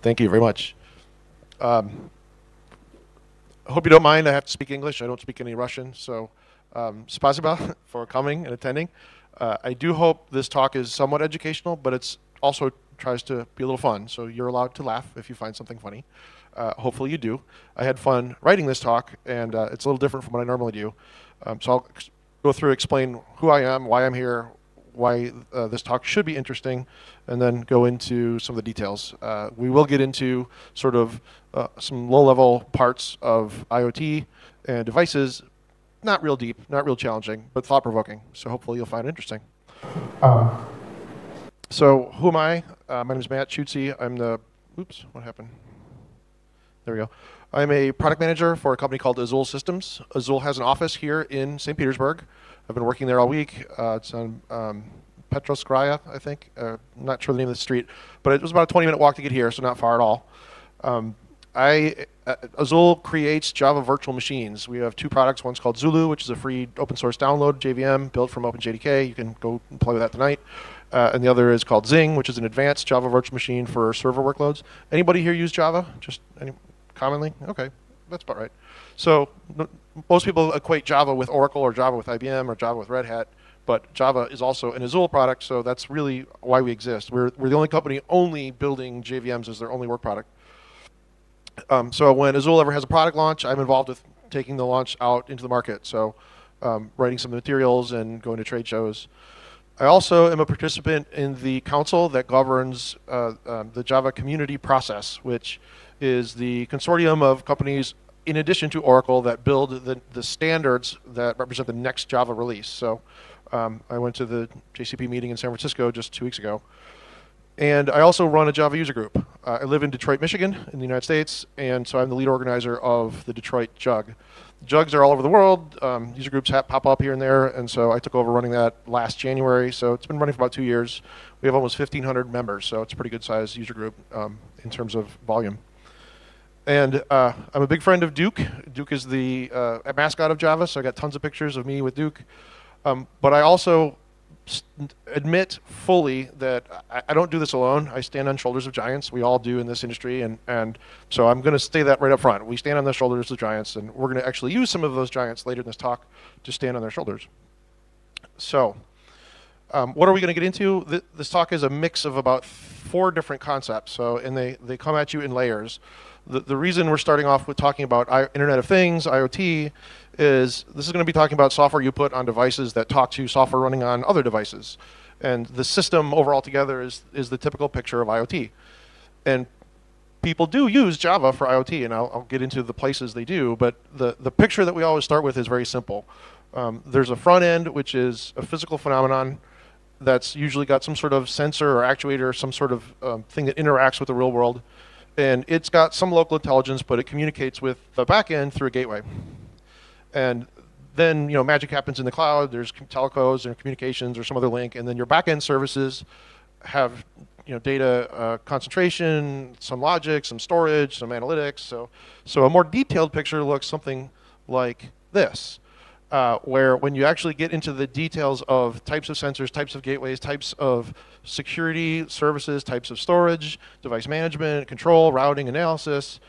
Thank you very much. I hope you don't mind. I have to speak English. I don't speak any Russian. So spasiba for coming and attending. I do hope this talk is somewhat educational, but it's also tries to be a little fun. So you're allowed to laugh if you find something funny. Hopefully you do. I had fun writing this talk, and it's a little different from what I normally do. So I'll go through, explain who I am, why I'm here, why this talk should be interesting, and then go into some of the details. We will get into sort of some low-level parts of IoT and devices, not real deep, not real challenging, but thought-provoking. So hopefully you'll find it interesting. So who am I? My name is Matt Schuetze. I'm the, oops, what happened? There we go. I'm a product manager for a company called Azul Systems. Azul has an office here in St. Petersburg. I've been working there all week. It's on Petrovskaya, I think. Not sure the name of the street, but it was about a 20-minute walk to get here, so not far at all. Azul creates Java virtual machines. We have two products. One's called Zulu, which is a free open source download JVM built from OpenJDK. You can go and play with that tonight. And the other is called Zing, which is an advanced Java virtual machine for server workloads. Anybody here use Java? Just commonly? Okay, that's about right. So most people equate Java with Oracle or Java with IBM or Java with Red Hat, but Java is also an Azul product, so that's really why we exist. We're the only company only building JVMs as their only work product. So when Azul ever has a product launch, I'm involved with taking the launch out into the market. So writing some materials and going to trade shows. I also am a participant in the council that governs the Java community process, which is the consortium of companies in addition to Oracle that build the standards that represent the next Java release. So I went to the JCP meeting in San Francisco just 2 weeks ago. And I also run a Java user group. I live in Detroit, Michigan, in the United States, and so I'm the lead organizer of the Detroit Jug. Jugs are all over the world. User groups pop up here and there, and so I took over running that last January. So it's been running for about 2 years. We have almost 1,500 members, so it's a pretty good sized user group in terms of volume. And I'm a big friend of Duke. Duke is the mascot of Java, so I got tons of pictures of me with Duke. But I also admit fully that I don't do this alone. I stand on shoulders of giants. We all do in this industry, and so I'm going to say that right up front. We stand on the shoulders of giants, and we're going to actually use some of those giants later in this talk to stand on their shoulders. So what are we going to get into? This talk is a mix of about 4 different concepts, and they come at you in layers. The reason we're starting off with talking about Internet of Things, IoT, is this is going to be talking about software you put on devices that talk to software running on other devices. And the system overall together is the typical picture of IoT. And people do use Java for IoT, and I'll get into the places they do, but the picture that we always start with is very simple. There's a front end, which is a physical phenomenon that's usually got some sort of sensor or actuator, or some sort of thing that interacts with the real world. And it's got some local intelligence, but it communicates with the back end through a gateway. And then magic happens in the cloud. There's telcos and communications or some other link, and then your back end services have data concentration, some logic, some storage, some analytics. So a more detailed picture looks something like this. Where when you actually get into the details of types of sensors, types of gateways, types of security services, types of storage, device management, control, routing, analysis,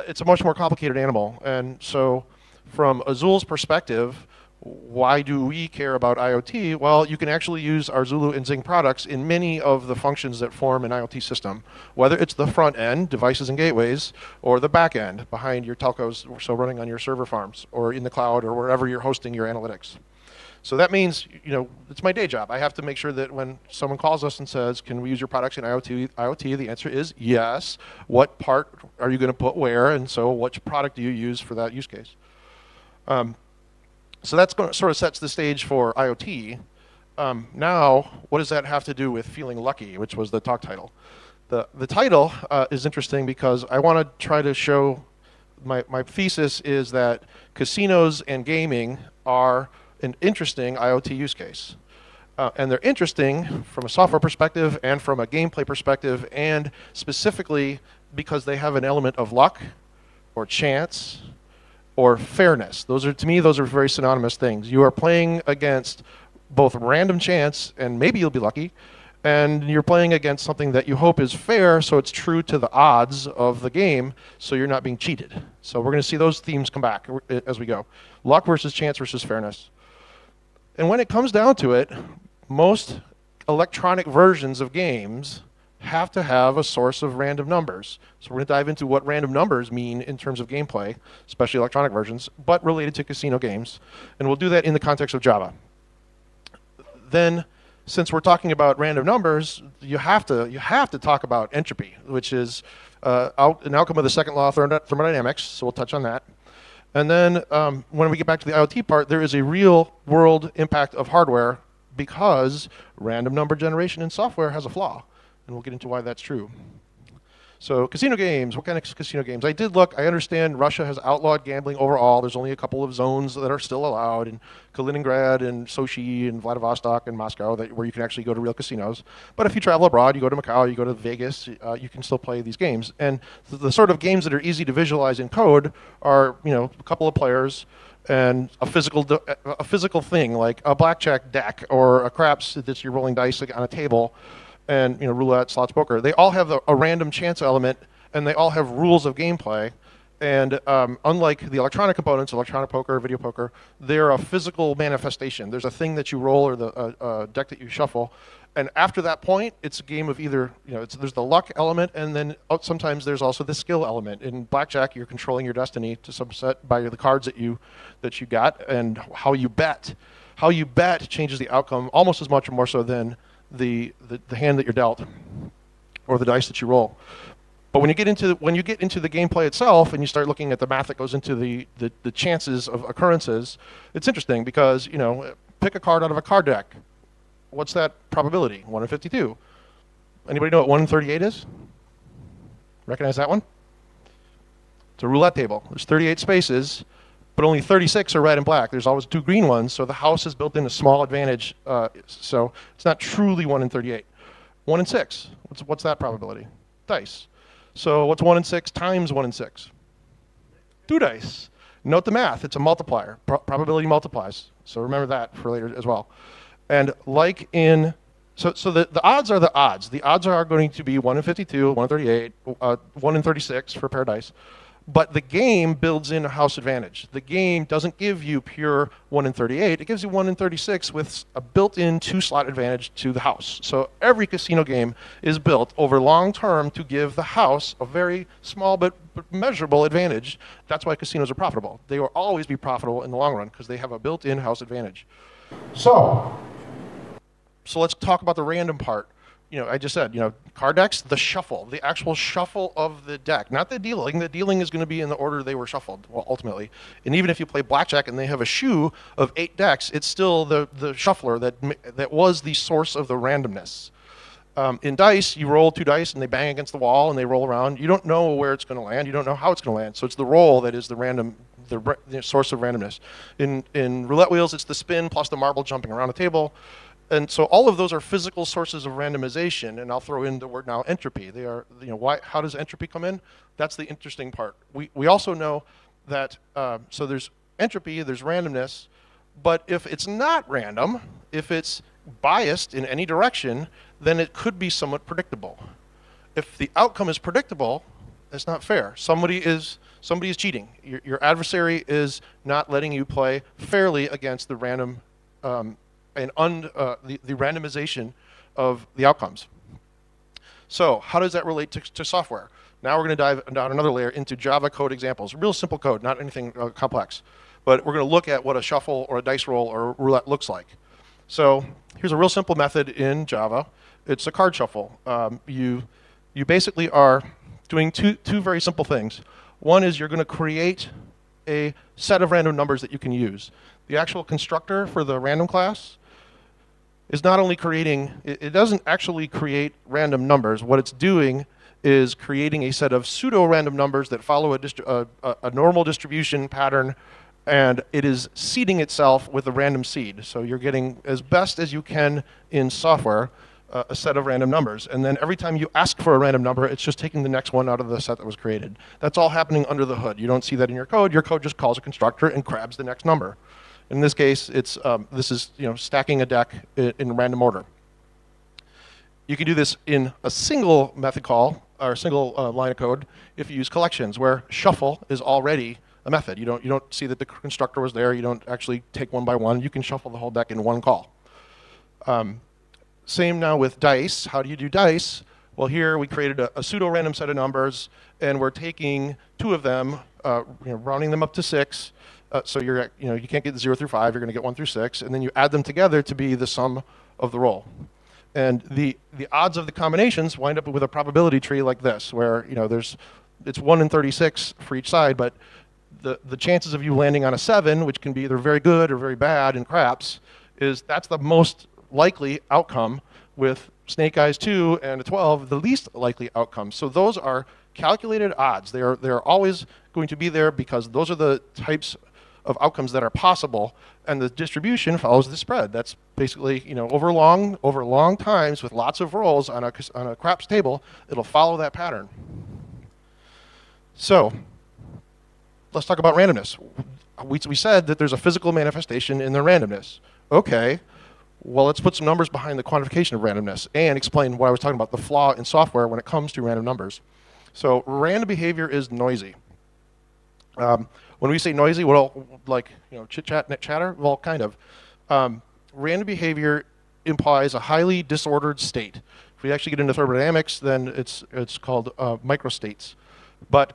it's a much more complicated animal. And so from Azul's perspective, why do we care about IoT? Well, you can actually use our Zulu and Zing products in many of the functions that form an IoT system, whether it's the front end, devices and gateways, or the back end, behind your telcos, so running on your server farms, or in the cloud, or wherever you're hosting your analytics. So that means, it's my day job. I have to make sure that when someone calls us and says, can we use your products in IoT, the answer is yes. What part are you going to put where, and so which product do you use for that use case? So that's going to sort of sets the stage for IoT. Now, what does that have to do with feeling lucky, which was the talk title? The title is interesting because I want to try to show, my thesis is that casinos and gaming are an interesting IoT use case. And they're interesting from a software perspective and from a gameplay perspective, and specifically because they have an element of luck or chance or fairness. To me, those are very synonymous things. You are playing against both random chance, and maybe you'll be lucky, And you're playing against something that you hope is fair, so it's true to the odds of the game, so you're not being cheated. So we're going to see those themes come back as we go. Luck versus chance versus fairness. And when it comes down to it, most electronic versions of games have to have a source of random numbers. So we're going to dive into what random numbers mean in terms of gameplay, especially electronic versions, but related to casino games. And we'll do that in the context of Java. Then, since we're talking about random numbers, you have to talk about entropy, which is an outcome of the second law of thermodynamics. So we'll touch on that. And then when we get back to the IoT part, there is a real world impact of hardware because random number generation in software has a flaw. And we'll get into why that's true. So casino games, what kind of casino games? I did look, I understand Russia has outlawed gambling overall. There's only a couple of zones that are still allowed in Kaliningrad and Sochi and Vladivostok and Moscow where you can actually go to real casinos. But if you travel abroad, you go to Macau, you go to Vegas, you can still play these games. And the sort of games that are easy to visualize in code are, a couple of players and a physical thing like a blackjack deck or a craps that you're rolling dice on a table. And roulette, slots, poker, they all have a random chance element, and they all have rules of gameplay. And unlike the electronic components, electronic poker, video poker, they're a physical manifestation. There's a thing that you roll or the deck that you shuffle, and after that point, it's a game of either there's the luck element, and then sometimes there's also the skill element. In blackjack, you're controlling your destiny to some set by the cards that you got and how you bet. How you bet changes the outcome almost as much or more so than the hand that you're dealt or the dice that you roll. But when you get into the gameplay itself and you start looking at the math that goes into the chances of occurrences, it's interesting because pick a card out of a card deck. What's that probability? 1 in 52. Anybody know what 1 in 38 is? Recognize that one? It's a roulette table. There's 38 spaces, but only 36 are red and black. There's always 2 green ones, so the house is built in a small advantage. So it's not truly 1 in 38. 1 in 6. What's that probability? Dice. So what's 1 in 6 times 1 in 6? 2 dice. Note the math. It's a multiplier. Probability multiplies. So remember that for later as well. And like in, so the odds are the odds. The odds are going to be 1 in 52, 1 in 38, 1 in 36 for paradise. But the game builds in a house advantage. The game doesn't give you pure 1 in 38. It gives you 1 in 36 with a built-in 2-slot advantage to the house. So every casino game is built over long term to give the house a very small but measurable advantage. That's why casinos are profitable. They will always be profitable in the long run because they have a built-in house advantage. So let's talk about the random part. I just said, card decks, the shuffle, the actual shuffle of the deck, not the dealing. The dealing is going to be in the order they were shuffled, well, ultimately. And even if you play blackjack and they have a shoe of 8 decks, it's still the shuffler that was the source of the randomness. In dice, you roll 2 dice and they bang against the wall and they roll around. You don't know where it's going to land. You don't know how it's going to land. So it's the roll that is the source of randomness. In roulette wheels, it's the spin plus the marble jumping around the table. And so all of those are physical sources of randomization, and I'll throw in the word now entropy. They are, how does entropy come in? That's the interesting part. We also know that, so there's entropy, there's randomness, but if it's not random, if it's biased in any direction, then it could be somewhat predictable. If the outcome is predictable, it's not fair. Somebody is cheating. Your adversary is not letting you play fairly against the random the randomization of the outcomes. So how does that relate to software? Now we're going to dive down another layer into Java code examples. Real simple code, not anything complex. But we're going to look at what a shuffle or a dice roll or a roulette looks like. So here's a real simple method in Java. It's a card shuffle. You basically are doing two very simple things. One is you're going to create a set of random numbers that you can use. The actual constructor for the random class is not only creating, it doesn't actually create random numbers. What it's doing is creating a set of pseudo-random numbers that follow a normal distribution pattern, and it is seeding itself with a random seed. So you're getting, as best as you can in software, a set of random numbers. And then every time you ask for a random number, it's just taking the next one out of the set that was created. That's all happening under the hood. You don't see that in your code. Your code just calls a constructor and grabs the next number. In this case, this is stacking a deck in random order. You can do this in a single method call, or a single line of code, if you use collections, where shuffle is already a method. You don't see that the constructor was there. You don't actually take one by one. You can shuffle the whole deck in one call. Same now with dice. How do you do dice? Well, here we created a pseudo-random set of numbers, and we're taking two of them, rounding them up to 6. So you can't get 0 through 5. You're going to get 1 through 6, and then you add them together to be the sum of the roll. And the odds of the combinations wind up with a probability tree like this, where it's 1 in 36 for each side, but the chances of you landing on a 7, which can be either very good or very bad in craps, that's the most likely outcome. With snake eyes 2 and a 12, the least likely outcome. So those are calculated odds. They're always going to be there because those are the types of outcomes that are possible, and the distribution follows the spread. That's basically, over long times with lots of rolls on a craps table, it'll follow that pattern. So let's talk about randomness. We said that there's a physical manifestation in the randomness. Okay. Well, let's put some numbers behind the quantification of randomness and explain what I was talking about, the flaw in software when it comes to random numbers. So random behavior is noisy. When we say noisy, chit-chat, net chatter? Well, kind of. Random behavior implies a highly disordered state. If we actually get into thermodynamics, then it's called microstates. But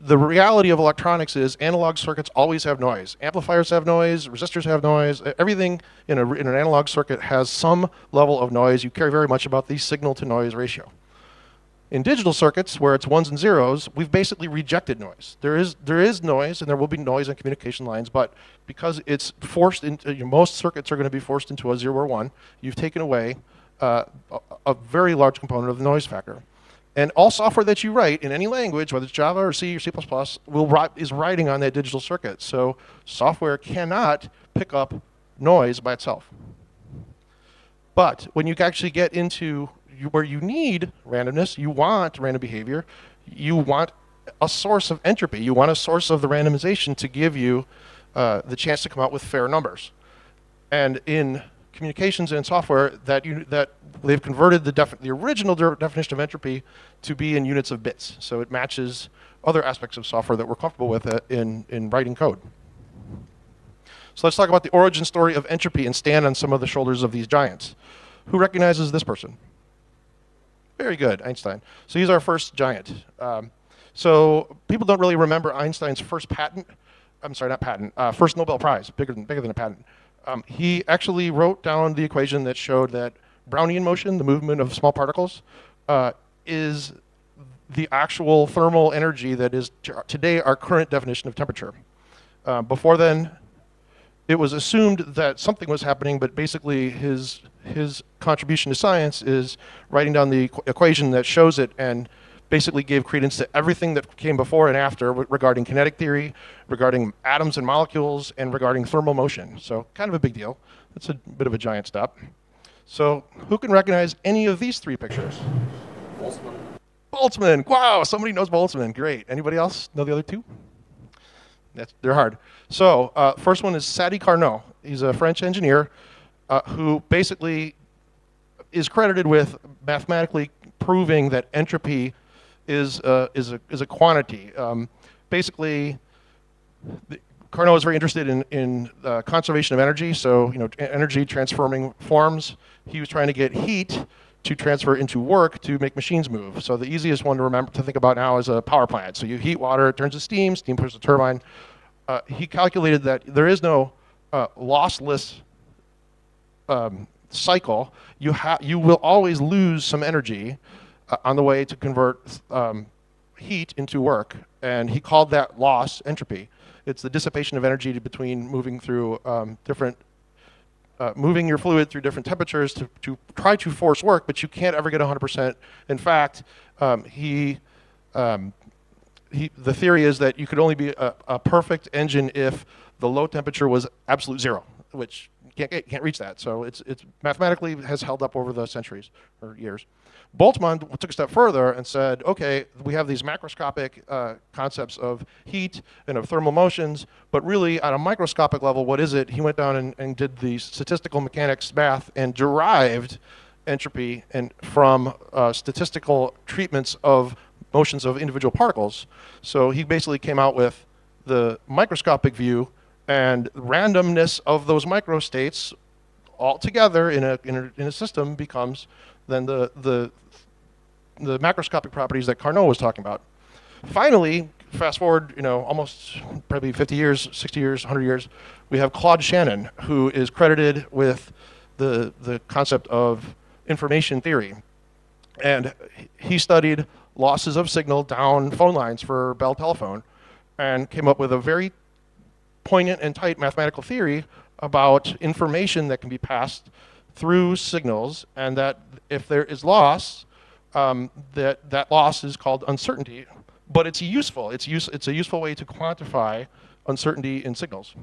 the reality of electronics is analog circuits always have noise. Amplifiers have noise, resistors have noise. Everything in an analog circuit has some level of noise. You care very much about the signal-to-noise ratio. In digital circuits, where it's ones and zeros, we've basically rejected noise. There is noise, and there will be noise on communication lines, but because it's forced into, most circuits are going to be forced into a 0 or 1, you've taken away a very large component of the noise factor. And all software that you write in any language, whether it's Java or C or C++, is writing on that digital circuit. So software cannot pick up noise by itself. But when you actually get into where you need randomness, you want random behavior, you want a source of entropy, you want a source of the randomization to give you the chance to come out with fair numbers. And in communications and software, that they've converted the original definition of entropy to be in units of bits. So it matches other aspects of software that we're comfortable with in writing code. So let's talk about the origin story of entropy and stand on some of the shoulders of these giants. Who recognizes this person? Very good, Einstein. So he's our first giant. So people don't really remember Einstein's first patent. I'm sorry, not patent. First Nobel Prize, bigger than a patent. He actually wrote down the equation that showed that Brownian motion, the movement of small particles, is the actual thermal energy that is today our current definition of temperature. Before then, it was assumed that something was happening, but basically his contribution to science is writing down the equation that shows it and basically gave credence to everything that came before and after regarding kinetic theory, regarding atoms and molecules, and regarding thermal motion. So kind of a big deal. That's a bit of a giant step. So who can recognize any of these three pictures? Boltzmann. Boltzmann. Wow, somebody knows Boltzmann. Great. Anybody else know the other two? They're hard. So first one is Sadi Carnot. He's a French engineer who basically is credited with mathematically proving that entropy is a quantity. Basically, Carnot was very interested in conservation of energy, so energy transforming forms. He was trying to get heat to transfer into work to make machines move. So the easiest one to think about now is a power plant. So you heat water, it turns to steam, steam pushes a turbine. He calculated that there is no lossless cycle. You will always lose some energy on the way to convert heat into work, and he called that loss entropy. It's the dissipation of energy between moving through moving your fluid through different temperatures to try to force work, but you can't ever get 100%. In fact, the theory is that you could only be a perfect engine if the low temperature was absolute 0, which you can't reach that. So it's mathematically has held up over the centuries or years. Boltzmann took a step further and said, okay, we have these macroscopic concepts of heat and of thermal motions, but really at a microscopic level, what is it? He went down and did the statistical mechanics math and derived entropy and from statistical treatments of motions of individual particles. So he basically came out with the microscopic view and randomness of those microstates all together in a system becomes then the macroscopic properties that Carnot was talking about. Finally, fast forward, almost probably 50 years, 60 years, 100 years, we have Claude Shannon, who is credited with the concept of information theory. And he studied losses of signal down phone lines for Bell Telephone and came up with a very poignant and tight mathematical theory about information that can be passed through signals, and that if there is loss, that loss is called uncertainty. But it's a useful way to quantify uncertainty in signals.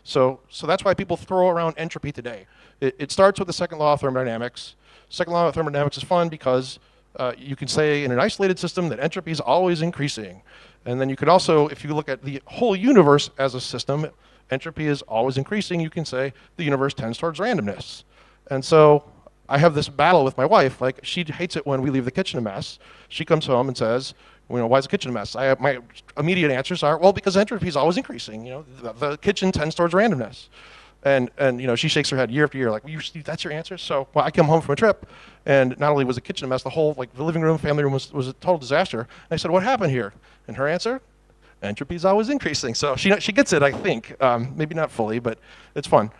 So that's why people throw around entropy today. It starts with the second law of thermodynamics. Second law of thermodynamics is fun because you can say in an isolated system that entropy is always increasing. And then you could also, if you look at the whole universe as a system, entropy is always increasing. You can say the universe tends towards randomness. And so I have this battle with my wife. Like, she hates it when we leave the kitchen a mess. She comes home and says, why is the kitchen a mess? My immediate answers are, well, because entropy is always increasing. The kitchen tends towards randomness. And she shakes her head year after year, like, that's your answer? So I come home from a trip, and not only was the kitchen a mess, the whole the living room, family room was a total disaster. And I said, what happened here? And her answer, entropy is always increasing. So she gets it, I think. Maybe not fully, but it's fun.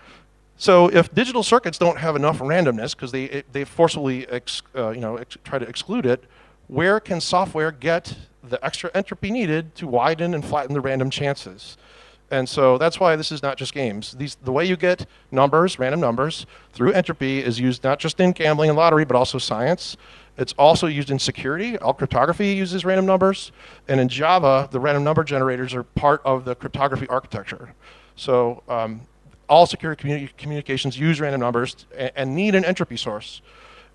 So if digital circuits don't have enough randomness, because they forcibly try to exclude it, where can software get the extra entropy needed to widen and flatten the random chances? And so that's why this is not just games. The way you get numbers, random numbers, through entropy is used not just in gambling and lottery, but also science. It's also used in security. All cryptography uses random numbers. And in Java, the random number generators are part of the cryptography architecture. So all secure communications use random numbers and need an entropy source.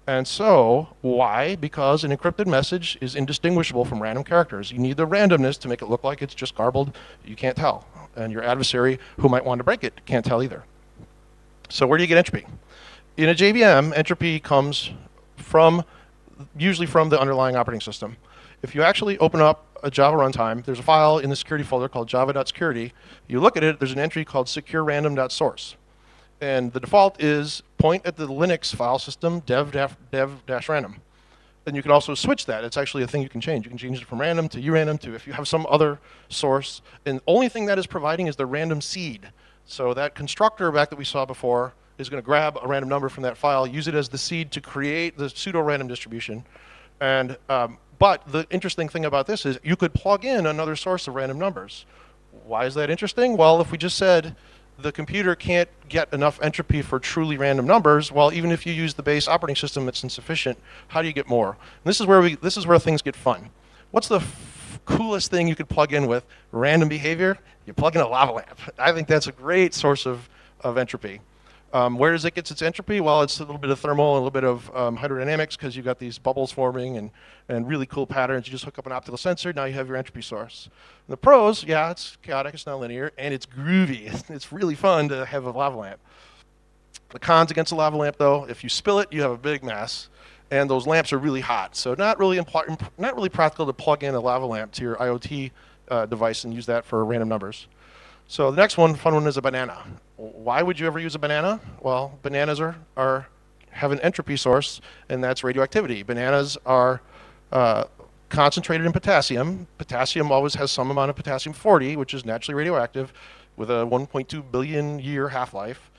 And so, why? Because an encrypted message is indistinguishable from random characters. You need the randomness to make it look like it's just garbled. You can't tell. And your adversary, who might want to break it, can't tell either. So where do you get entropy? In a JVM, entropy comes usually from the underlying operating system. If you actually open up a Java runtime, there's a file in the security folder called java.security. You look at it, there's an entry called secure-random.source. And the default is point at the Linux file system dev-random. And you can also switch that. It's actually a thing you can change. You can change it from random to urandom to if you have some other source. And the only thing that is providing is the random seed. So that constructor back that we saw before is going to grab a random number from that file, use it as the seed to create the pseudo-random distribution. And but the interesting thing about this is you could plug in another source of random numbers. Why is that interesting? Well, if we just said the computer can't get enough entropy for truly random numbers, well, even if you use the base operating system, it's insufficient. How do you get more? And this is where things get fun. What's the coolest thing you could plug in with random behavior? You plug in a lava lamp. I think that's a great source of entropy. Where does it get its entropy? Well, it's a little bit of thermal, and a little bit of hydrodynamics, because you've got these bubbles forming and really cool patterns. You just hook up an optical sensor, now you have your entropy source. And the pros, yeah, it's chaotic, it's not linear, and it's groovy. It's really fun to have a lava lamp. The cons against a lava lamp, though, if you spill it, you have a big mess, and those lamps are really hot. So not really practical to plug in a lava lamp to your IoT device and use that for random numbers. So the next fun one is a banana. Why would you ever use a banana? Well, bananas have an entropy source, and that's radioactivity. Bananas are concentrated in potassium. Potassium always has some amount of potassium-40, which is naturally radioactive, with a 1.2 billion year half-life.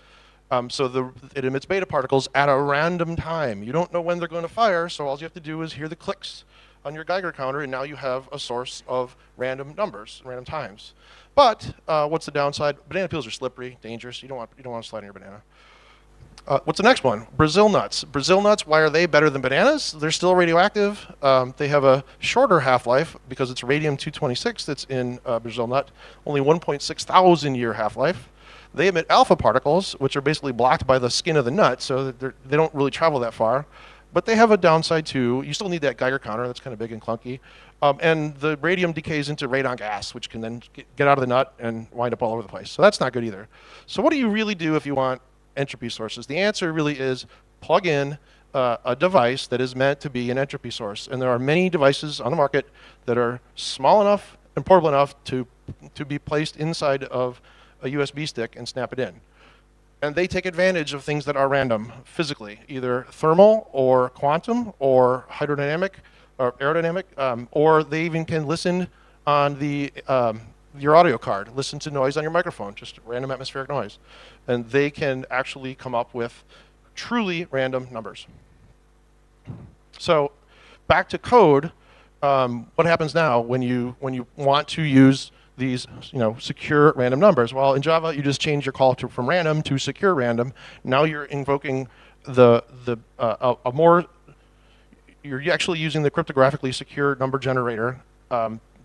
So it emits beta particles at a random time. You don't know when they're going to fire, so all you have to do is hear the clicks on your Geiger counter, and now you have a source of random numbers, random times. But what's the downside? Banana peels are slippery, dangerous. You don't want to slide on your banana. What's the next one? Brazil nuts. Brazil nuts, why are they better than bananas? They're still radioactive. They have a shorter half-life because it's radium-226 that's in Brazil nut, only 1.6 thousand year half-life. They emit alpha particles, which are basically blocked by the skin of the nut, so they don't really travel that far. But they have a downside too. You still need that Geiger counter. That's kind of big and clunky. And the radium decays into radon gas, which can then get out of the nut and wind up all over the place. So that's not good either. So what do you really do if you want entropy sources? The answer really is plug in a device that is meant to be an entropy source. And there are many devices on the market that are small enough and portable enough to be placed inside of a USB stick and snap it in. And they take advantage of things that are random physically, either thermal or quantum or hydrodynamic or aerodynamic, or they even can listen on your audio card, listen to noise on your microphone, just random atmospheric noise. And they can actually come up with truly random numbers. So back to code, what happens now when you want to use these secure random numbers? Well, in Java, you just change your call from random to secure random. Now you're invoking you're actually using the cryptographically secure number generator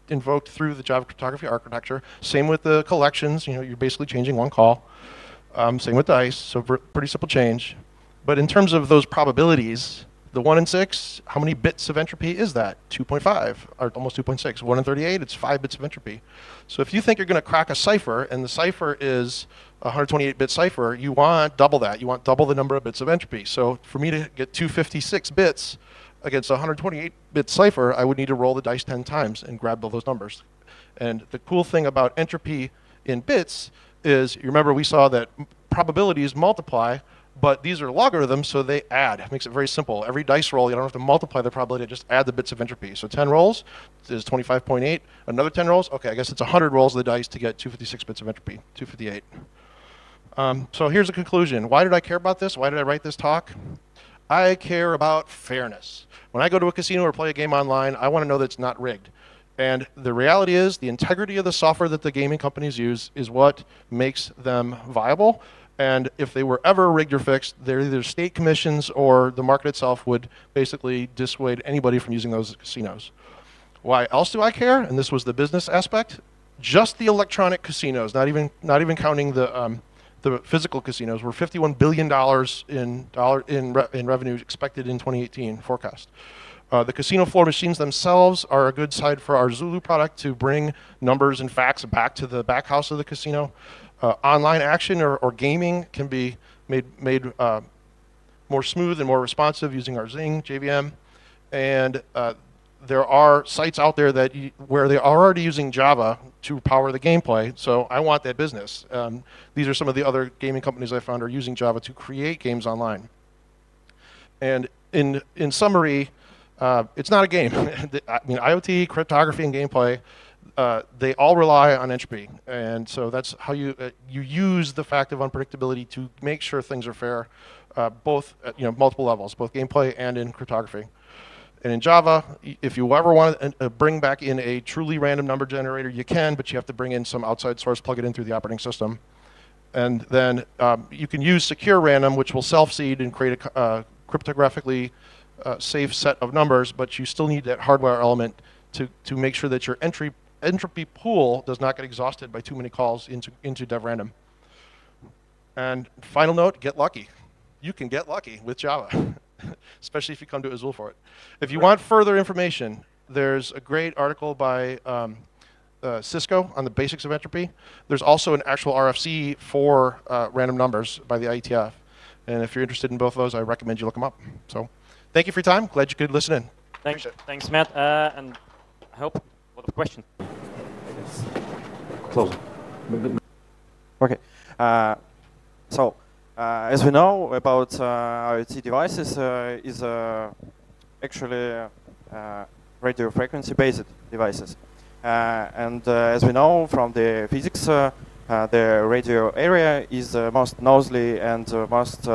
invoked through the Java cryptography architecture. Same with the collections. You're basically changing one call. Same with dice. So pretty simple change. But in terms of those probabilities, the 1 in 6, how many bits of entropy is that? 2.5, or almost 2.6. 1 in 38, it's 5 bits of entropy. So if you think you're going to crack a cipher, and the cipher is a 128-bit cipher, you want double that. You want double the number of bits of entropy. So for me to get 256 bits against a 128-bit cipher, I would need to roll the dice 10 times and grab all those numbers. And the cool thing about entropy in bits is, you remember we saw that probabilities multiply, but these are logarithms, so they add. It makes it very simple. Every dice roll, you don't have to multiply the probability, just add the bits of entropy. So 10 rolls is 25.8. Another 10 rolls, okay, I guess it's 100 rolls of the dice to get 256 bits of entropy, 258. So here's a conclusion. Why did I care about this? Why did I write this talk? I care about fairness. When I go to a casino or play a game online, I want to know that it's not rigged. And the reality is, the integrity of the software that the gaming companies use is what makes them viable. And if they were ever rigged or fixed, they're either state commissions or the market itself would basically dissuade anybody from using those casinos. Why else do I care? And this was the business aspect. Just the electronic casinos, not even counting the physical casinos, were $51 billion in revenue expected in 2018 forecast. The casino floor machines themselves are a good side for our Zulu product to bring numbers and facts back to the back house of the casino. Online action or gaming can be made more smooth and more responsive using our Zing JVM. And there are sites out there where they are already using Java to power the gameplay, so I want that business. These are some of the other gaming companies I found are using Java to create games online. And in summary, it's not a game. I mean, IoT, cryptography, and gameplay, they all rely on entropy, and so that's how you use the fact of unpredictability to make sure things are fair, both at multiple levels, both gameplay and in cryptography. And in Java, if you ever want to bring back in a truly random number generator, you can, but you have to bring in some outside source, plug it in through the operating system, and then you can use secure random, which will self-seed and create a cryptographically safe set of numbers, but you still need that hardware element to make sure that your entropy pool does not get exhausted by too many calls into dev random. And final note, get lucky. You can get lucky with Java, especially if you come to Azul for it. If you want further information, there's a great article by Cisco on the basics of entropy. There's also an actual RFC for random numbers by the IETF. And if you're interested in both of those, I recommend you look them up. So thank you for your time. Glad you could listen in. Thanks, Matt. And I hope a lot of questions. Close. Okay. As we know about IoT devices, is actually radio frequency based devices. And as we know from the physics, the radio area is the most noisy and most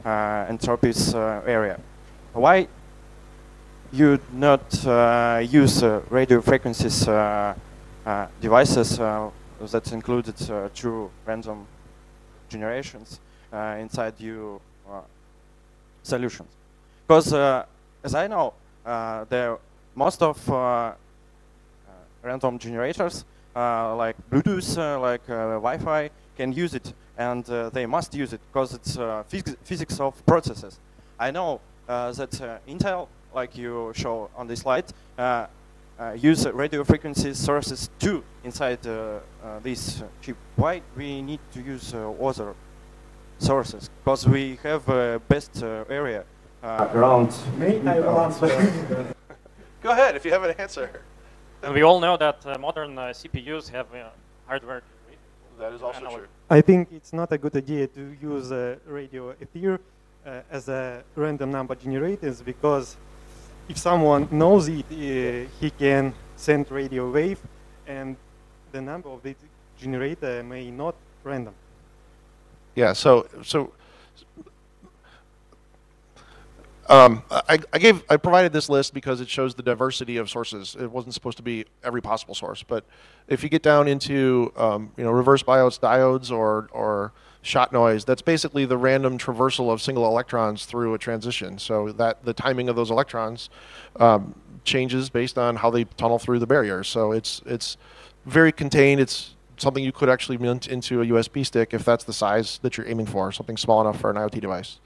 entropious area. Why you not use radio frequencies devices that included true random generations inside your solutions? Because as I know, most of random generators like Bluetooth, like Wi-Fi can use it, and they must use it because it's physics of processes. I know that Intel, like you show on this slide, use radio frequency sources too inside this chip. Why we need to use other sources? Because we have best area around. Me, I will answer. Go ahead if you have an answer. And we all know that modern CPUs have hardware. That is also true. I think it's not a good idea to use radio ether as a random number generators, because if someone knows it, he can send radio wave, and the number of the generator may not random. Yeah. I provided this list because it shows the diversity of sources. It wasn't supposed to be every possible source, but if you get down into reverse bias diodes or shot noise, that's basically the random traversal of single electrons through a transition. So that the timing of those electrons changes based on how they tunnel through the barrier. So it's very contained. It's something you could actually mint into a USB stick if that's the size that you're aiming for, something small enough for an IoT device.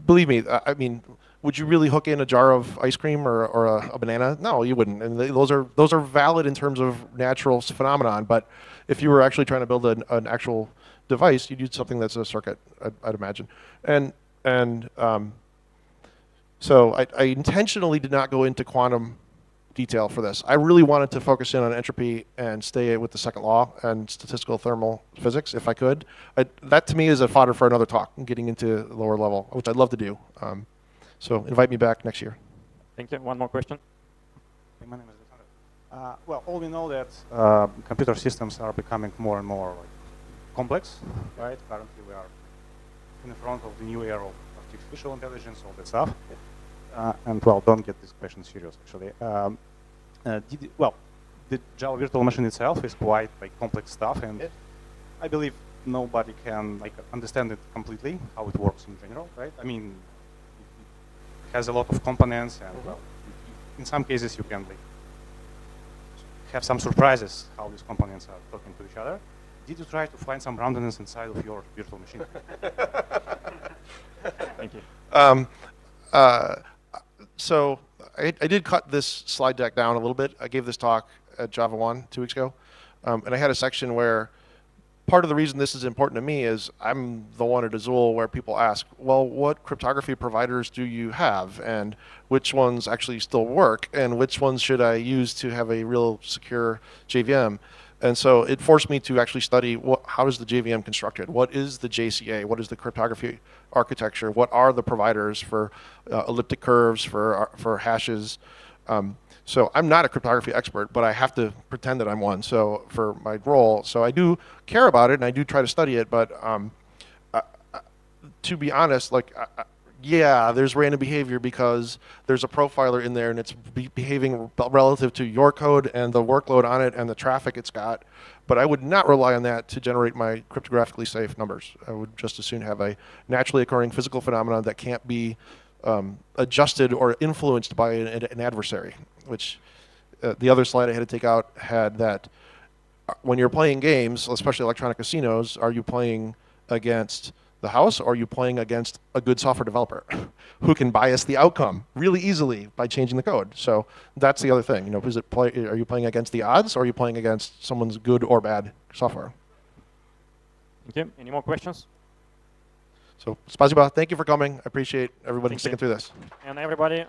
Believe me, I mean, would you really hook in a jar of ice cream or a banana? No, you wouldn't. And those are valid in terms of natural phenomenon. But if you were actually trying to build an actual device, you'd use something that's a circuit, I'd imagine. So I intentionally did not go into quantum detail for this. I really wanted to focus in on entropy and stay with the second law and statistical thermal physics if I could. That to me is a fodder for another talk, getting into the lower level, which I'd love to do. So invite me back next year. Thank you. One more question. My name is Alexander. Well, all we know that computer systems are becoming more and more complex, right? Currently we are in the front of the new era of artificial intelligence, all that stuff. And well, don't get this question serious, actually. The Java virtual machine itself is quite complex stuff, and I believe nobody can understand it completely, how it works in general, right? I mean, it has a lot of components, and well, in some cases you can have some surprises how these components are talking to each other. Did you try to find some randomness inside of your virtual machine? Thank you. So I did cut this slide deck down a little bit. I gave this talk at Java 1 2 weeks ago, and I had a section where part of the reason this is important to me is I'm the one at Azul where people ask, well, what cryptography providers do you have, and which ones actually still work, and which ones should I use to have a real secure JVM? And so it forced me to actually study how is the JVM constructed? What is the JCA? What is the cryptography architecture? What are the providers for elliptic curves, for hashes? So I'm not a cryptography expert, but I have to pretend that I'm one. So for my role, so I do care about it and I do try to study it. But to be honest, yeah, there's random behavior because there's a profiler in there and it's behaving relative to your code and the workload on it and the traffic it's got. But I would not rely on that to generate my cryptographically safe numbers. I would just as soon have a naturally occurring physical phenomenon that can't be adjusted or influenced by an adversary, which the other slide I had to take out had that when you're playing games, especially electronic casinos, are you playing against the house, or are you playing against a good software developer who can bias the outcome really easily by changing the code? So that's the other thing. Are you playing against the odds, or are you playing against someone's good or bad software? Thank you. Any more questions? So, Spasiba, thank you for coming. I appreciate everybody sticking through this. And everybody.